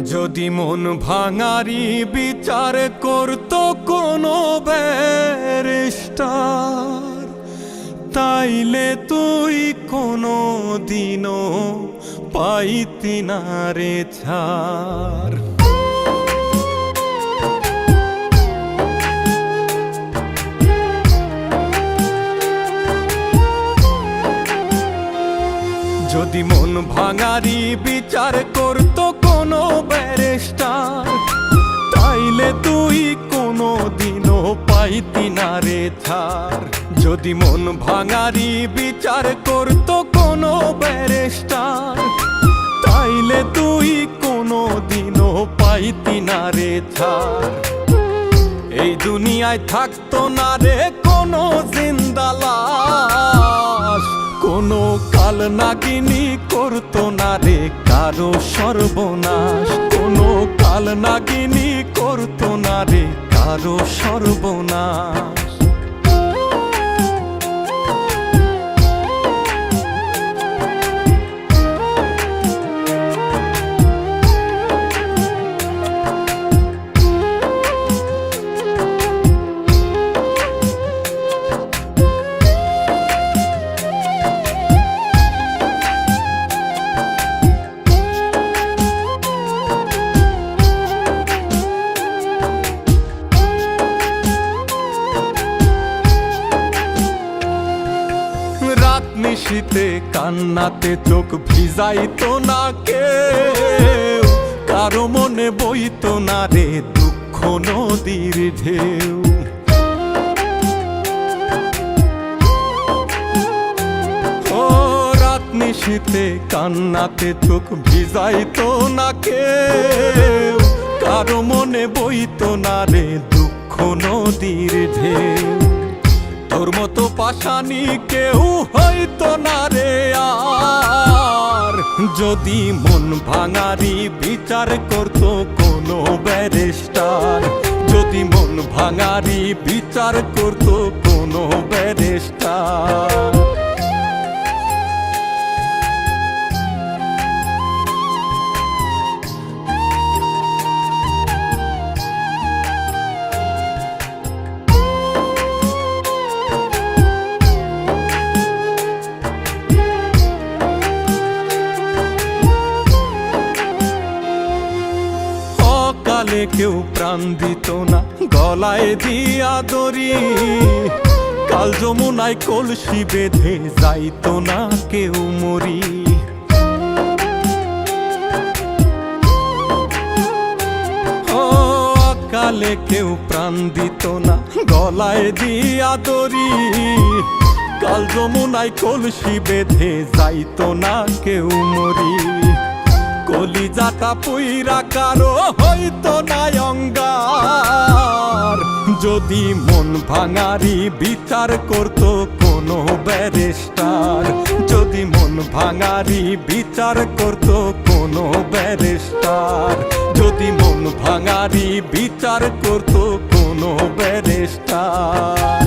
যদি মন ভাঙারি বিচার করতো কোনো ব্যারিস্টার, তাইলে তুই কোনো দিনও পাইতি না রে ছাড়। যদি মন ভাঙারি বিচার করতো কোনো ব্যারিস্টার, তাইলে তুই কোনো দিনও পাইতি না রে ছাড়। যদি মন ভাঙারি বিচার করতো কোনো ব্যারিস্টার, তাইলে তুই কোনো দিনও পাইতি না রে ছাড়। এই দুনিয়ায় থাকতো না রে কোনো জিন্দা লাশ, কোনো কাল নাগিনী করতো না রে কারো সর্বনাশ, কোনো কাল নাগিনী করতো না রে কারো সর্বনাশ। নিশীতে কান্নাতে চোখ ভিজাইতো না কেউ, কারো মনে বইতো না রে দুঃখ নদীর ঢেউ। ও রাত নিশীতে কান্নাতে চোখ ভিজাইতো না কেউ, কারো মনে বইতো না রে দুঃখ নদীর ঢেউ। তোর মতো পাশানি কেউ হইতো না রে আর, যদি মন ভাঙারি বিচার করতো কোনো ব্যারিস্টার, যদি মন ভাঙারি বিচার করতো কোনো ব্যারিস্টার। কালে কেউ প্রাণ দিত না গলায় দিয়া দড়ি, কাল যমুনায় কলসি বেঁধে যাইতো না কেউ মরি। ও কালে কেউ প্রাণ দিত না গলায় দিয়া দড়ি, কাল যমুনায় কলসি বেঁধে যাইতো না কেউ মরি। কলিজাটা পুইরা কারো হইতো না অঙ্গার, যদি মন ভাঙারি বিচার করতো কোনো ব্যারিস্টার, যদি মন ভাঙারি বিচার করতো কোনো ব্যারিস্টার, যদি মন ভাঙারি বিচার করতো কোনো ব্যারিস্টার।